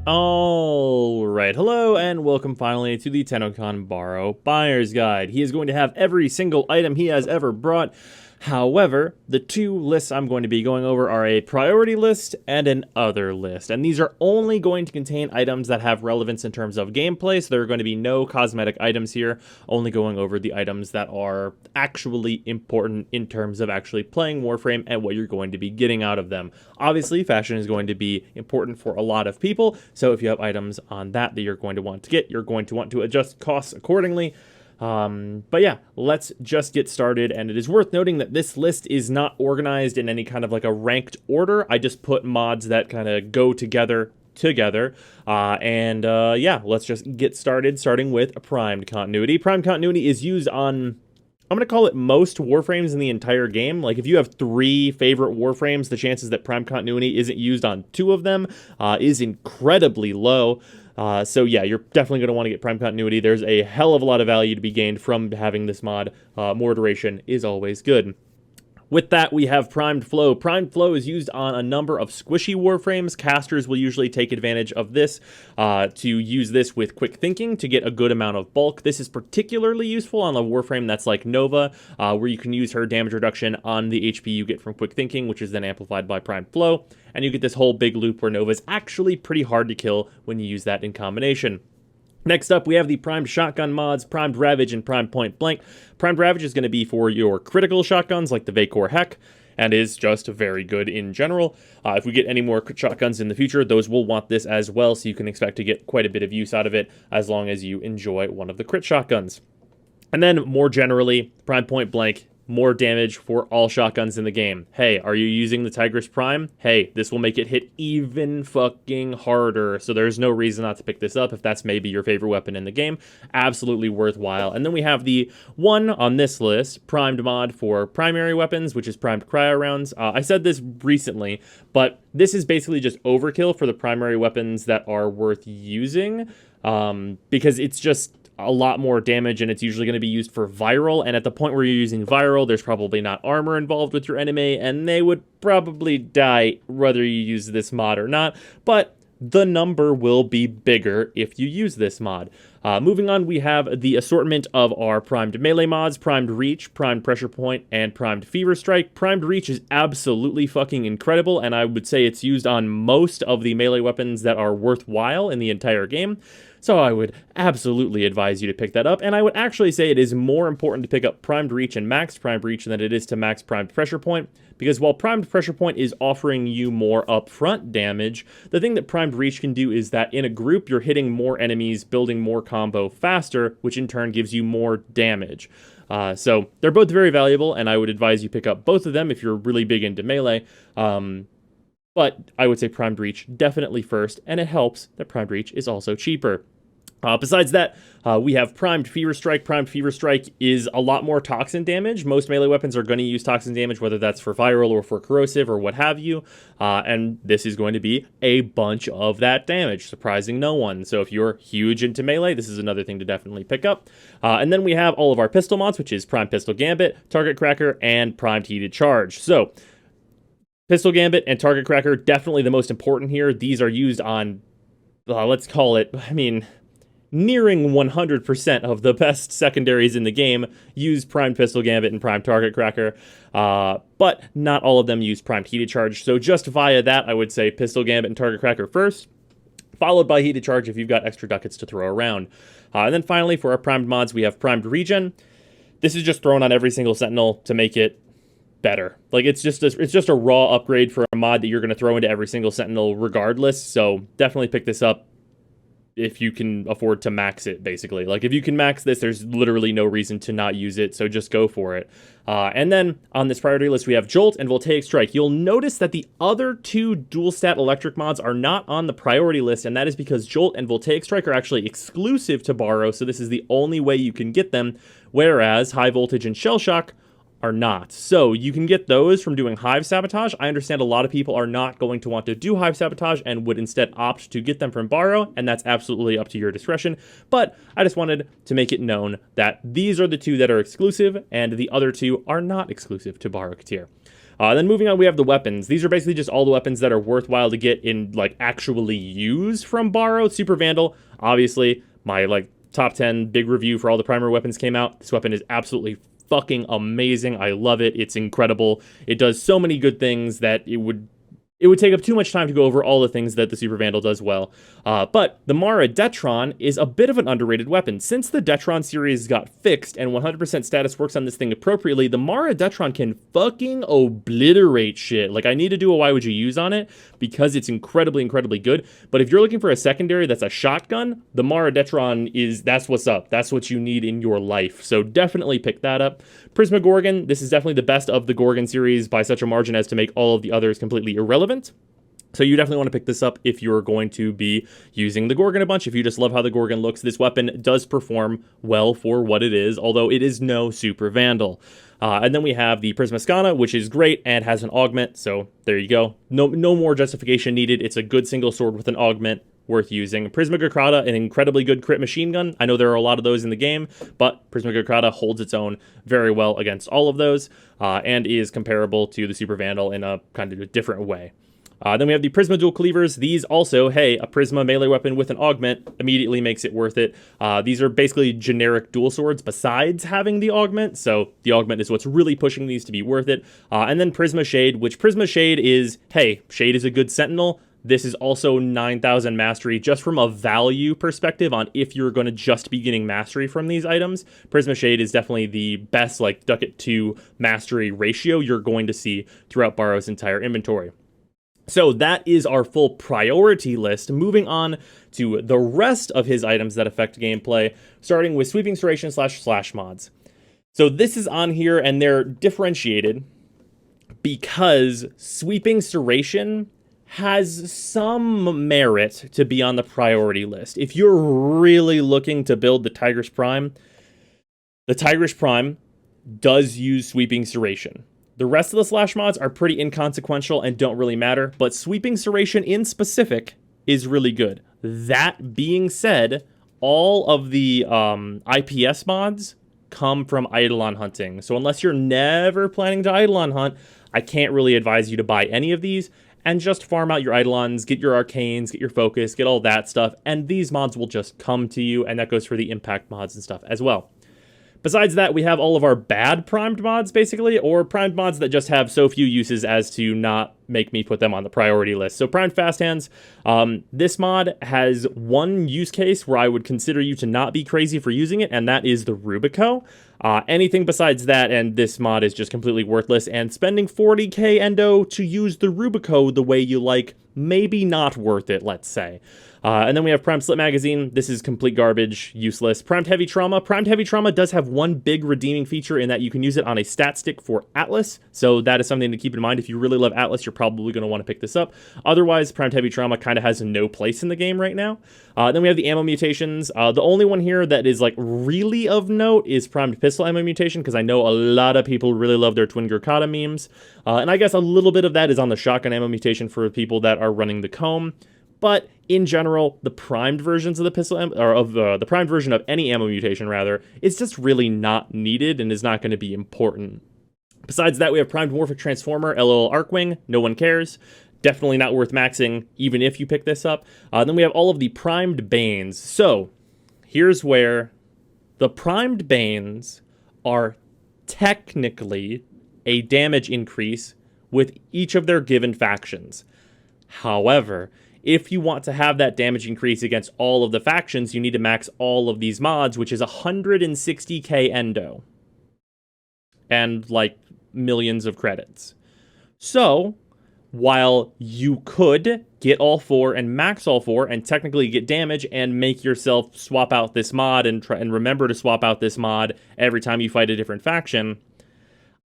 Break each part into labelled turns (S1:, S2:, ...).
S1: Alright, hello and welcome finally to the Tennocon Baro Buyer's Guide. He is going to have every single item he has ever brought. However, the two lists I'm going to be going over are a priority list and an other list. And these are only going to contain items that have relevance in terms of gameplay, so there are going to be no cosmetic items here, only going over the items that are actually important in terms of actually playing Warframe and what you're going to be getting out of them. Obviously, fashion is going to be important for a lot of people, so if you have items on that you're going to want to get, you're going to want to adjust costs accordingly. But yeah, let's just get started, and it is worth noting that this list is not organized in any kind of like a ranked order. I just put mods that kind of go together. Yeah, let's just get started, starting with primed continuity. Primed continuity is used on, I'm going to call it most Warframes in the entire game. Like, if you have 3 favorite Warframes, the chances that primed continuity isn't used on 2 of them is incredibly low. So yeah, you're definitely going to want to get prime continuity. There's a hell of a lot of value to be gained from having this mod. More duration is always good. With that, we have Primed Flow. Primed Flow is used on a number of squishy Warframes. Casters will usually take advantage of this to use this with Quick Thinking to get a good amount of bulk. This is particularly useful on a Warframe that's like Nova, where you can use her damage reduction on the HP you get from Quick Thinking, which is then amplified by Primed Flow, and you get this whole big loop where Nova is actually pretty hard to kill when you use that in combination. Next up, we have the Primed Shotgun mods, Primed Ravage and Primed Point Blank. Primed Ravage is going to be for your critical shotguns like the Vacor Heck, and is just very good in general. If we get any more shotguns in the future, those will want this as well, so you can expect to get quite a bit of use out of it as long as you enjoy one of the crit shotguns. And then, more generally, Primed Point Blank, more damage for all shotguns in the game. Hey, are you using the Tigris Prime? Hey, this will make it hit even fucking harder, so there's no reason not to pick this up if that's maybe your favorite weapon in the game. Absolutely worthwhile. And then we have the one on this list, primed mod for primary weapons, which is primed cryo rounds. I said this recently, but this is basically just overkill for the primary weapons that are worth using, because it's just a lot more damage, and it's usually going to be used for viral, and at the point where you're using viral, there's probably not armor involved with your enemy, and they would probably die whether you use this mod or not, but the number will be bigger if you use this mod. Moving on, we have the assortment of our primed melee mods, primed reach, primed pressure point, and primed fever strike. Primed reach is absolutely fucking incredible, and I would say it's used on most of the melee weapons that are worthwhile in the entire game. So I would absolutely advise you to pick that up, and I would actually say it is more important to pick up primed reach and maxed primed reach than it is to max primed pressure point, because while primed pressure point is offering you more upfront damage, the thing that primed reach can do is that in a group you're hitting more enemies, building more combo faster, which in turn gives you more damage. So they're both very valuable, and I would advise you pick up both of them if you're really big into melee. But I would say primed reach definitely first, and it helps that primed reach is also cheaper. Besides that, we have primed fever strike. Primed fever strike is a lot more toxin damage. Most melee weapons are going to use toxin damage, whether that's for viral or for corrosive or what have you. And this is going to be a bunch of that damage, surprising no one. So if you're huge into melee, this is another thing to definitely pick up. And then we have all of our pistol mods, which is primed pistol gambit, target cracker, and primed heated charge. So Pistol Gambit and Target Cracker, definitely the most important here. These are used on, let's call it, nearing 100% of the best secondaries in the game use Primed Pistol Gambit and Primed Target Cracker, but not all of them use Primed Heated Charge. So just via that, I would say Pistol Gambit and Target Cracker first, followed by Heated Charge if you've got extra ducats to throw around. And then finally, for our primed mods, we have Primed Regen. This is just thrown on every single Sentinel to make it better. Like, it's just a raw upgrade for a mod that you're going to throw into every single Sentinel regardless, so definitely pick this up if you can afford to max it, basically. Like, if you can max this, there's literally no reason to not use it, so just go for it. And then, on this priority list, we have Jolt and Voltaic Strike. You'll notice that the other 2 dual-stat electric mods are not on the priority list, and that is because Jolt and Voltaic Strike are actually exclusive to Baro, so this is the only way you can get them, whereas High Voltage and Shell Shock are not. So you can get those from doing Hive Sabotage. I understand a lot of people are not going to want to do Hive Sabotage and would instead opt to get them from Baro, and that's absolutely up to your discretion. But I just wanted to make it known that these are the 2 that are exclusive, and the other 2 are not exclusive to Baro Katir. Then moving on, we have the weapons. These are basically just all the weapons that are worthwhile to get in, like, actually use from Baro. Super Vandal, obviously, my, like, top 10 big review for all the primary weapons came out. This weapon is absolutely fucking amazing. I love it. It's incredible. It does so many good things that it would take up too much time to go over all the things that the Super Vandal does well. But the Mara Detron is a bit of an underrated weapon. Since the Detron series got fixed and 100% status works on this thing appropriately, the Mara Detron can fucking obliterate shit. Like, I need to do a why would you use on it because it's incredibly, incredibly good. But if you're looking for a secondary that's a shotgun, the Mara Detron that's what's up. That's what you need in your life. So definitely pick that up. Prisma Gorgon, this is definitely the best of the Gorgon series by such a margin as to make all of the others completely irrelevant. So you definitely want to pick this up if you're going to be using the Gorgon a bunch. If you just love how the Gorgon looks, this weapon does perform well for what it is, although it is no Super Vandal. And then we have the Prisma Scana, which is great and has an augment, so there you go. No more justification needed. It's a good single sword with an augment, worth using. Prisma Gorgon, an incredibly good crit machine gun. I know there are a lot of those in the game, but Prisma Gorgon holds its own very well against all of those, and is comparable to the Super Vandal in a kind of a different way. Then we have the Prisma Dual Cleavers. These also, hey, a Prisma melee weapon with an augment immediately makes it worth it. These are basically generic dual swords besides having the augment, so the augment is what's really pushing these to be worth it. And then Prisma Shade, which Prisma Shade is, hey, Shade is a good sentinel. This is also 9,000 mastery just from a value perspective on if you're going to just be getting mastery from these items. Prisma Shade is definitely the best, like, ducat to mastery ratio you're going to see throughout Baro's entire inventory. So that is our full priority list. Moving on to the rest of his items that affect gameplay, starting with Sweeping Serration / mods. So this is on here, and they're differentiated because Sweeping Serration has some merit to be on the priority list. If you're really looking to build the Tigris Prime does use Sweeping Serration. The rest of the slash mods are pretty inconsequential and don't really matter, but Sweeping Serration in specific is really good. That being said, all of the IPS mods come from Eidolon hunting. So unless you're never planning to Eidolon hunt, I can't really advise you to buy any of these, and just farm out your Eidolons, get your Arcanes, get your Focus, get all that stuff, and these mods will just come to you, and that goes for the Impact mods and stuff as well. Besides that, we have all of our bad primed mods, basically, or primed mods that just have so few uses as to not make me put them on the priority list. So primed fast hands, this mod has one use case where I would consider you to not be crazy for using it, and that is the Rubico. Anything besides that, and this mod is just completely worthless, and spending 40k endo to use the Rubico the way you like, maybe not worth it, let's say. And then we have Primed Slit Magazine. This is complete garbage, useless. Primed Heavy Trauma. Primed Heavy Trauma does have one big redeeming feature in that you can use it on a stat stick for Atlas. So that is something to keep in mind. If you really love Atlas, you're probably going to want to pick this up. Otherwise, Primed Heavy Trauma kind of has no place in the game right now. Then we have the ammo mutations. The only one here that is like really of note is Primed Pistol ammo mutation, because I know a lot of people really love their Twin Gurkata memes. And I guess a little bit of that is on the shotgun ammo mutation for people that are running the comb. But in general, the primed versions of the pistol, or of the primed version of any ammo mutation, rather, is just really not needed and is not going to be important. Besides that, we have primed Morphic Transformer, LOL Arcwing. No one cares. Definitely not worth maxing, even if you pick this up. Then we have all of the primed Banes. So here's where the primed Banes are technically a damage increase with each of their given factions. However, if you want to have that damage increase against all of the factions, you need to max all of these mods, which is 160k endo. And, like, millions of credits. So, while you could get all four and max all four and technically get damage and make yourself swap out this mod and remember to swap out this mod every time you fight a different faction,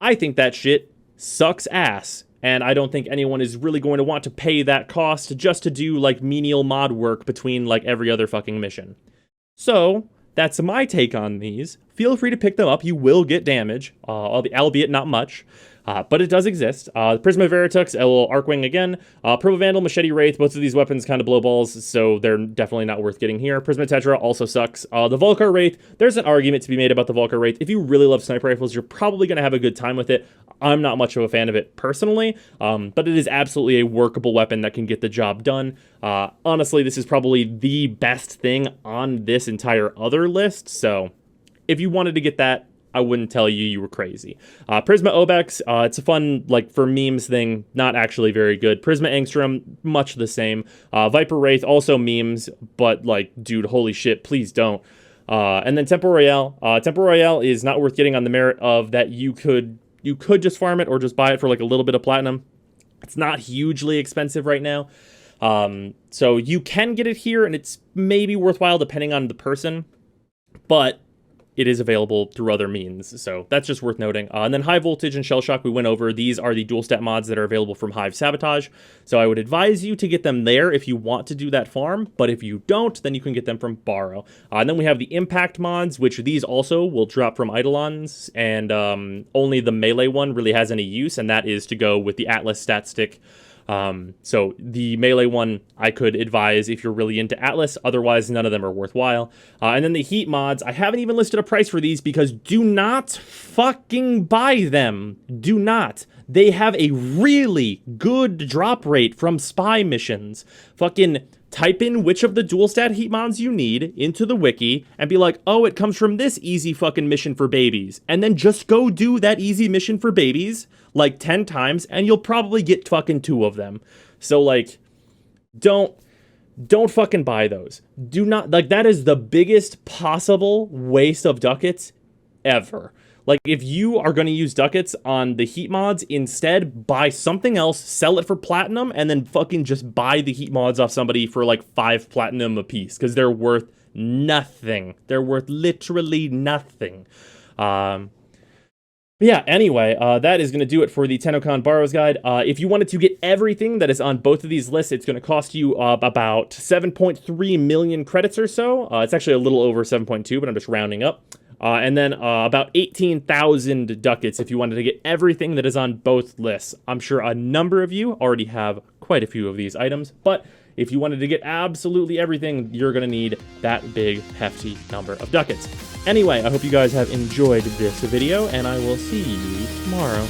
S1: I think that shit sucks ass. And I don't think anyone is really going to want to pay that cost just to do, like, menial mod work between, like, every other fucking mission. So, that's my take on these. Feel free to pick them up. You will get damage, albeit not much. But it does exist. Prisma Veritux, a little Arcwing again. Purple Vandal, Machete Wraith, both of these weapons kind of blow balls, so they're definitely not worth getting here. Prisma Tetra also sucks. The Volcar Wraith, there's an argument to be made about the Volcar Wraith. If you really love sniper rifles, you're probably going to have a good time with it. I'm not much of a fan of it personally, but it is absolutely a workable weapon that can get the job done. Honestly, this is probably the best thing on this entire other list, so if you wanted to get that, I wouldn't tell you were crazy. Prisma Obex, it's a fun, like, for memes thing, not actually very good. Prisma Angstrom, much the same. Viper Wraith, also memes, but, like, dude, holy shit, please don't. And then Tempo Royale. Tempo Royale is not worth getting on the merit of that you could just farm it or just buy it for, like, a little bit of platinum. It's not hugely expensive right now. So you can get it here, and it's maybe worthwhile depending on the person, but it is available through other means, so that's just worth noting. And then High Voltage and Shell Shock we went over. These are the dual stat mods that are available from Hive Sabotage, so I would advise you to get them there if you want to do that farm, but if you don't, then you can get them from Baro. And then we have the Impact mods, which these also will drop from Eidolons, and only the melee one really has any use, and that is to go with the Atlas stat stick. So the melee one I could advise if you're really into Atlas, otherwise none of them are worthwhile. And then the heat mods, I haven't even listed a price for these because do not fucking buy them. Do not. They have a really good drop rate from spy missions. Fucking type in which of the dual stat heat mods you need into the wiki and be like, oh, it comes from this easy fucking mission for babies. And then just go do that easy mission for babies like 10 times and you'll probably get fucking 2 of them. So like, don't fucking buy those. Do not, like, that is the biggest possible waste of ducats ever. Like, if you are going to use ducats on the heat mods, instead buy something else, sell it for platinum, and then fucking just buy the heat mods off somebody for like 5 platinum a piece, because they're worth nothing. They're worth literally nothing. But yeah, anyway, that is going to do it for the Tennocon Borrows Guide. If you wanted to get everything that is on both of these lists, it's going to cost you about 7.3 million credits or so. It's actually a little over 7.2, but I'm just rounding up. And then about 18,000 ducats if you wanted to get everything that is on both lists. I'm sure a number of you already have quite a few of these items, but if you wanted to get absolutely everything, you're going to need that big, hefty number of ducats. Anyway, I hope you guys have enjoyed this video, and I will see you tomorrow.